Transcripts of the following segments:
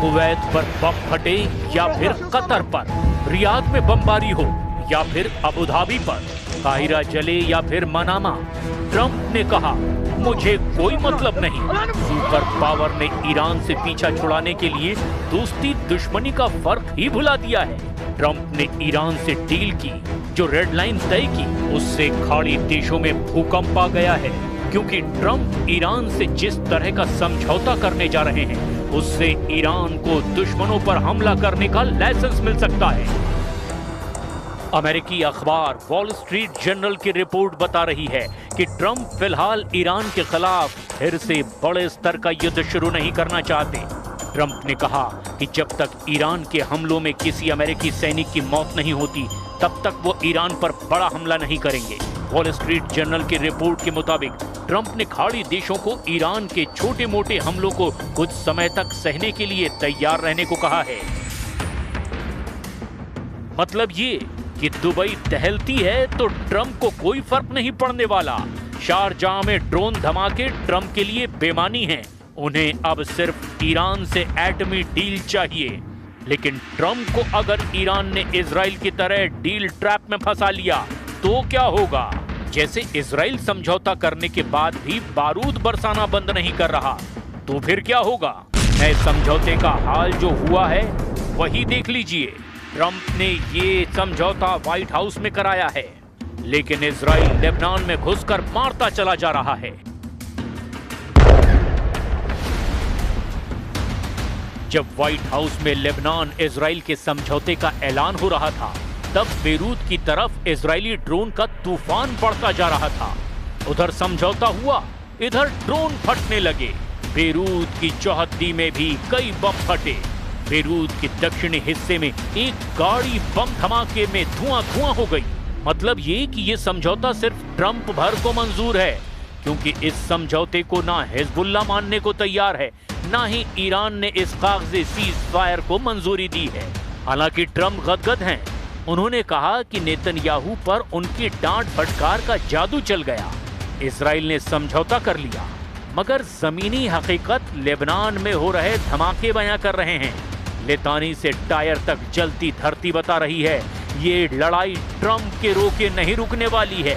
Kuwait पर बम फटे या फिर कतर पर, रियाद में बमबारी हो या फिर अबू धाबी पर, काहिरा जले या फिर मनामा, ट्रंप ने कहा मुझे कोई मतलब नहीं। सुपर पावर ने ईरान से पीछा छुड़ाने के लिए दोस्ती दुश्मनी का फर्क ही भुला दिया है। ट्रंप ने ईरान से डील की, जो रेड लाइन तय की, उससे खाड़ी देशों में भूकंप आ गया है, क्योंकि ट्रंप ईरान से जिस तरह का समझौता करने जा रहे हैं उससे ईरान को दुश्मनों पर हमला करने का लाइसेंस मिल सकता है। अमेरिकी अखबार वॉल स्ट्रीट जर्नल की रिपोर्ट बता रही है कि ट्रंप फिलहाल ईरान के खिलाफ फिर से बड़े स्तर का युद्ध शुरू नहीं करना चाहते। ट्रंप ने कहा कि जब तक ईरान के हमलों में किसी अमेरिकी सैनिक की मौत नहीं होती तब तक वो ईरान पर बड़ा हमला नहीं करेंगे। वॉल स्ट्रीट जर्नल की रिपोर्ट के मुताबिक ट्रंप ने खाड़ी देशों को ईरान के छोटे मोटे हमलों को कुछ समय तक सहने के लिए तैयार रहने को कहा है। मतलब ये कि दुबई टहलती है तो ट्रंप को कोई फर्क नहीं पड़ने वाला। शारजाह में ड्रोन धमाके ट्रंप के लिए बेमानी हैं। उन्हें अब सिर्फ ईरान से एटमी डील चाहिए। लेकिन ट्रंप को अगर ईरान ने इजराइल की तरह डील ट्रैप में फंसा लिया तो क्या होगा? जैसे इजराइल समझौता करने के बाद भी बारूद बरसाना बंद नहीं कर रहा, तो फिर क्या होगा? नए समझौते का हाल जो हुआ है वही देख लीजिए। ट्रंप ने ये समझौता व्हाइट हाउस में कराया है, लेकिन इजराइल लेबनान में घुसकर मारता चला जा रहा है। जब व्हाइट हाउस में लेबनान इजराइल के समझौते का ऐलान हो रहा था, तब बेरूत की तरफ इजरायली ड्रोन का तूफान बढ़ता जा रहा था। उधर समझौता हुआ, इधर ड्रोन फटने लगे। बेरूत की चौहद्दी में भी कई बम फटे। बेरूत के दक्षिणी हिस्से में एक गाड़ी बम धमाके में धुआं धुआं हो गई। मतलब ये कि ये समझौता सिर्फ ट्रंप भर को मंजूर है, क्योंकि इस समझौते को ना हिजबुल्लाह मानने को तैयार है, ना ही ईरान ने इस कागजी सीज फायर को मंजूरी दी है। हालांकि ट्रंप गदगद हैं। उन्होंने कहा कि नेतन्याहू पर उनकी डांट फटकार का जादू चल गया। इजराइल ने समझौता कर लिया, मगर जमीनी हकीकत लेबनान में हो रहे धमाके बयां कर रहे हैं। लितानी से टायर तक जलती धरती बता रही है ये लड़ाई ट्रंप के रोके नहीं रुकने वाली है।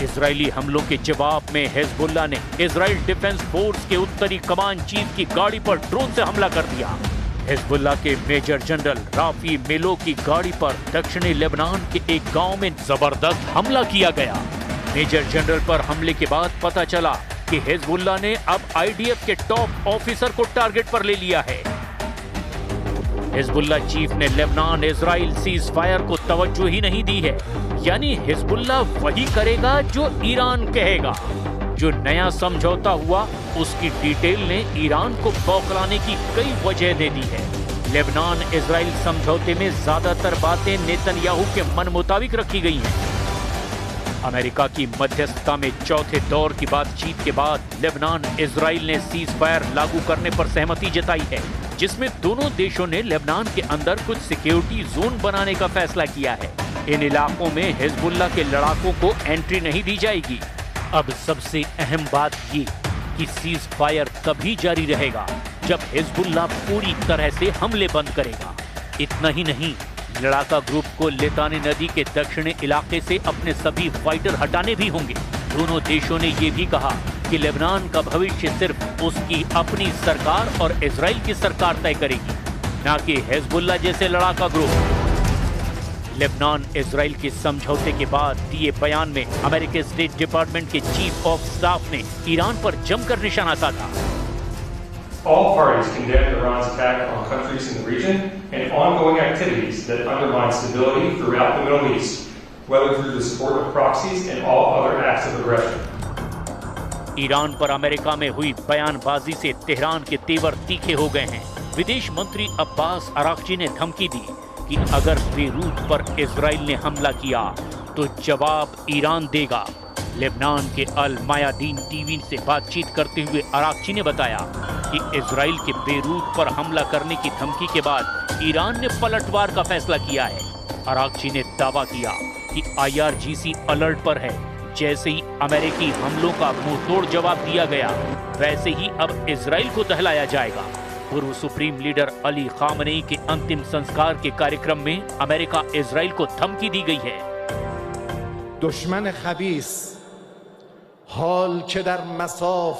इजरायली हमलों के जवाब में हिजबुल्लाह ने इजराइल डिफेंस फोर्स के उत्तरी कमान चीफ की गाड़ी पर ड्रोन से हमला कर दिया। हिजबुल्लाह के मेजर जनरल राफी मेलो की गाड़ी पर दक्षिणी लेबनान के एक गांव में जबरदस्त हमला किया गया। मेजर जनरल पर हमले के बाद पता चला कि हिजबुल्लाह ने अब आईडीएफ के टॉप ऑफिसर को टारगेट पर ले लिया है। हिजबुल्लाह चीफ ने लेबनान इजराइल सीज फायर को तवज्जो ही नहीं दी है। यानी हिजबुल्लाह वही करेगा जो ईरान कहेगा। जो नया समझौता हुआ उसकी डिटेल ने ईरान को बौखलाने की कई वजह दे दी है। लेबनान इजराइल समझौते में ज्यादातर बातें नेतन्याहू के मन मुताबिक रखी गई हैं। अमेरिका की मध्यस्थता में चौथे दौर की बातचीत के बाद लेबनान इजराइल ने सीज फायर लागू करने पर सहमति जताई है, जिसमें दोनों देशों ने लेबनान के अंदर कुछ सिक्योरिटी जोन बनाने का फैसला किया है। इन इलाकों में हिजबुल्लाह के लड़ाकों को एंट्री नहीं दी जाएगी। अब सबसे अहम बात ये कि सीज फायर तभी जारी रहेगा जब हिजबुल्लाह पूरी तरह से हमले बंद करेगा। इतना ही नहीं, लड़ाका ग्रुप को लितानी नदी के दक्षिणी इलाके से अपने सभी फाइटर हटाने भी होंगे। दोनों देशों ने ये भी कहा कि लेबनान का भविष्य सिर्फ उसकी अपनी सरकार और इजराइल की सरकार तय करेगी, न कि हिजबुल्लाह जैसे लड़ाका ग्रुप। लेबनान इजराइल के समझौते के बाद दिए बयान में अमेरिकी स्टेट डिपार्टमेंट के चीफ ऑफ स्टाफ ने ईरान पर जमकर निशाना साधा। All parties condemn Iran's attack on countries in the region and ongoing activities that undermine stability throughout the Middle East, whether through the support of proxies and all other acts of aggression. Iran पर America में हुई बयानबाजी से Tehran के तेवर तीखे हो गए हैं। विदेश मंत्री अब्बास अराक्ची ने धमकी दी कि अगर बेरूत पर इजराइल ने हमला किया तो जवाब ईरान देगा। लेबनान के अल मायादीन टीवी से बातचीत करते हुए अराक्ची ने बताया कि इजराइल के बेरूत पर हमला करने की धमकी के बाद ईरान ने पलटवार का फैसला किया है। अराक्ची ने दावा किया कि IRGC अलर्ट पर है, जैसे ही अमेरिकी हमलों का मुंहतोड़ जवाब दिया गया, वैसे ही अब इजराइल को दहलाया जाएगा। पूर्व सुप्रीम लीडर अली खामनेई के अंतिम संस्कार के कार्यक्रम में अमेरिका इजराइल को धमकी दी गई है। दुश्मन खबीस हाल के दर मसाफ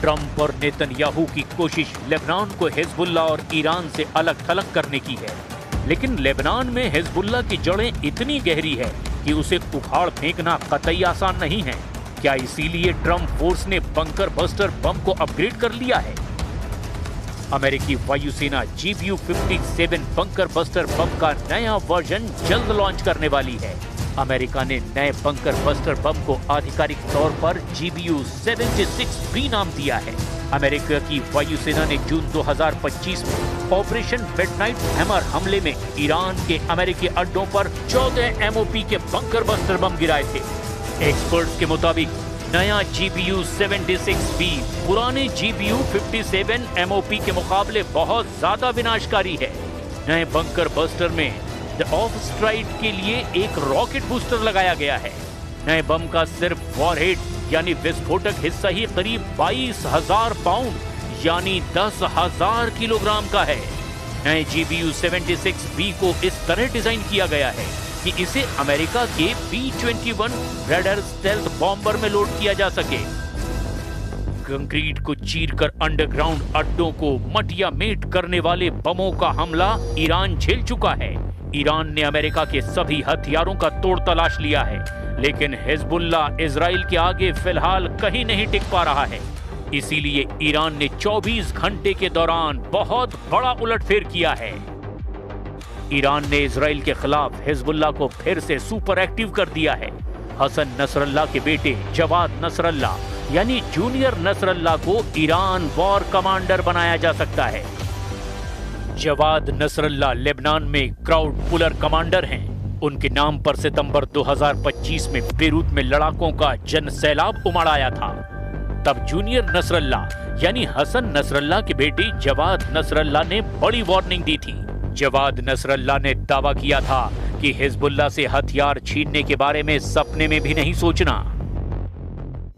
ट्रंप और नेतन्याहू की कोशिश लेबनान को हिजबुल्लाह और ईरान से अलग थलग करने की है, लेकिन लेबनान में हिजबुल्लाह की जड़ें इतनी गहरी है कि उसे उखाड़ फेंकना कतई आसान नहीं है। क्या इसीलिए ट्रंप फोर्स ने बंकर बस्टर बम को अपग्रेड कर लिया है? अमेरिकी वायुसेना GBU-57 बंकर बस्टर बम का नया वर्जन जल्द लॉन्च करने वाली है। अमेरिका ने नए बंकर बस्टर बम को आधिकारिक तौर पर GBU-76B नाम दिया है। अमेरिका की वायुसेना ने जून 2025 में ऑपरेशन मिडनाइट हैमर हमले में ईरान के अमेरिकी अड्डों पर 14 MOP के बंकर बस्टर बम गिराए थे। एक्सपर्ट्स के मुताबिक नया GBU-76B पुराने GBU-57 MOP के मुकाबले बहुत ज्यादा विनाशकारी है। नए बंकर बस्टर में द ऑफ स्ट्राइक के लिए एक रॉकेट बूस्टर लगाया गया है। नए बम का सिर्फ वॉरहेड यानी विस्फोटक हिस्सा ही करीब 22,000 पाउंड यानी 10,000 किलोग्राम का है। नए GBU-76B को इस तरह डिजाइन किया गया है कि इसे अमेरिका के B-21 रेडर स्टेल्थ बॉम्बर में लोड किया जा सके। कंक्रीट को चीरकर अंडरग्राउंड अड्डों को मटिया मेट करने वाले बमों का हमला ईरान झेल चुका है। ईरान ने अमेरिका के सभी हथियारों का तोड़ तलाश लिया है, लेकिन हिजबुल्लाह इजराइल के आगे फिलहाल कहीं नहीं टिक पा रहा है। इसीलिए ईरान ने 24 घंटे के दौरान बहुत बड़ा उलटफेर किया है। ईरान ने इजराइल के खिलाफ हिजबुल्लाह को फिर से सुपर एक्टिव कर दिया है। हसन नसरल्लाह के बेटे जवाद नसरल्लाह यानी जूनियर नसरल्लाह को ईरान वॉर कमांडर बनाया जा सकता है। जवाद नसरल्लाह लेबनान में क्राउड पुलर कमांडर हैं। उनके नाम पर सितंबर 2025 में बेरूत में लड़ाकों का जन सैलाब उमड़ आया था। तब जूनियर नसरल्लाह यानी हसन नसरल्लाह के बेटे जवाद नसरल्लाह ने बड़ी वार्निंग दी थी। जवाद नसरल्लाह ने दावा किया था कि हिजबुल्लाह से हथियार छीनने के बारे में सपने में भी नहीं सोचना।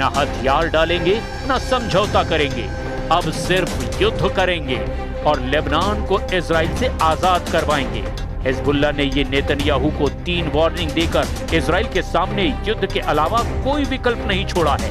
न हथियार डालेंगे न समझौता करेंगे, अब सिर्फ युद्ध करेंगे और लेबनान को इजराइल से आजाद करवाएंगे। हिजबुल्लाह ने ये नेतन्याहू को 3 वार्निंग देकर इजराइल के सामने युद्ध के अलावा कोई विकल्प नहीं छोड़ा है।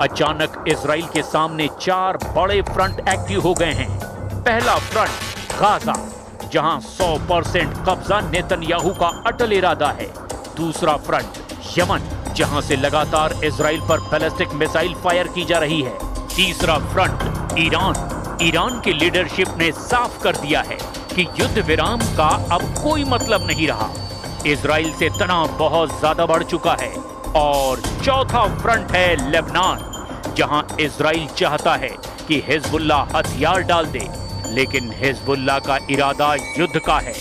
अचानक इजराइल के सामने 4 बड़े फ्रंट एक्टिव हो गए हैं। पहला फ्रंट गाजा, जहां 100% कब्जा नेतन्याहू का अटल इरादा है। दूसरा फ्रंट यमन, जहां से लगातार इजराइल पर बैलिस्टिक मिसाइल फायर की जा रही है। तीसरा फ्रंट ईरान की लीडरशिप ने साफ कर दिया है कि युद्ध विराम का अब कोई मतलब नहीं रहा। इजराइल से तनाव बहुत ज्यादा बढ़ चुका है। और चौथा फ्रंट है लेबनान, जहां इजराइल चाहता है कि हिजबुल्लाह हथियार डाल दे, लेकिन हिजबुल्लाह का इरादा युद्ध का है।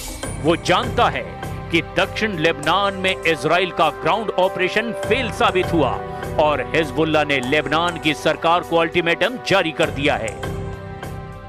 वो जानता है कि दक्षिण लेबनान में इजराइल का ग्राउंड ऑपरेशन फेल साबित हुआ और हिजबुल्लाह ने लेबनान की सरकार को अल्टीमेटम जारी कर दिया है।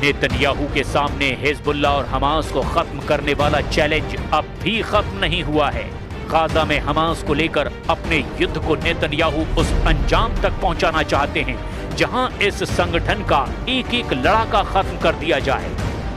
नेतन्याहू के सामने हिजबुल्लाह और हमास को खत्म करने वाला चैलेंज अब भी खत्म नहीं हुआ है। गाजा में हमास को लेकर अपने युद्ध को नेतन्याहू उस अंजाम तक पहुंचाना चाहते हैं जहां इस संगठन का एक एक लड़ाका खत्म कर दिया जाए।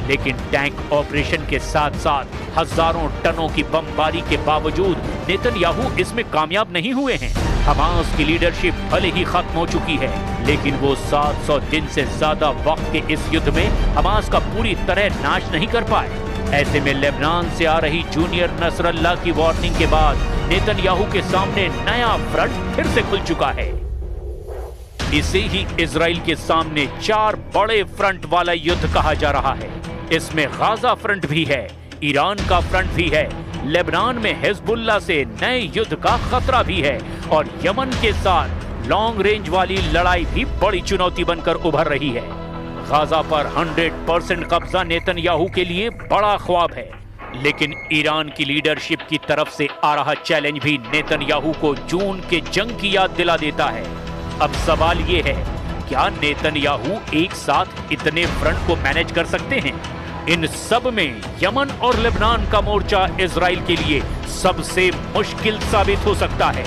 लेकिन टैंक ऑपरेशन के साथ साथ हजारों टनों की बमबारी के बावजूद नेतन्याहू इसमें कामयाब नहीं हुए हैं। हमास की लीडरशिप भले ही खत्म हो चुकी है, लेकिन वो 700 दिन से ज्यादा वक्त के इस युद्ध में हमास का पूरी तरह नाश नहीं कर पाए। ऐसे में लेबनान से आ रही जूनियर नसरल्लाह की वार्निंग के बाद नेतन्याहू के सामने नया फ्रंट फिर से खुल चुका है। इसे ही इजराइल के सामने 4 बड़े फ्रंट वाला युद्ध कहा जा रहा है। इसमें गाजा फ्रंट भी है, ईरान का फ्रंट भी है, लेबनान में हिजबुल्लाह से नए युद्ध का खतरा भी है और यमन के साथ लॉन्ग रेंज वाली लड़ाई भी बड़ी चुनौती बनकर उभर रही है। गाजा पर 100% कब्जा नेतन्याहू के लिए बड़ा ख्वाब है, लेकिन ईरान की लीडरशिप की तरफ से आ रहा चैलेंज भी नेतन्याहू को जून के जंग की याद दिला देता है। अब सवाल ये है, क्या नेतन्याहू एक साथ इतने फ्रंट को मैनेज कर सकते हैं? इन सब में यमन और लेबनान का मोर्चा इजराइल के लिए सबसे मुश्किल साबित हो सकता है।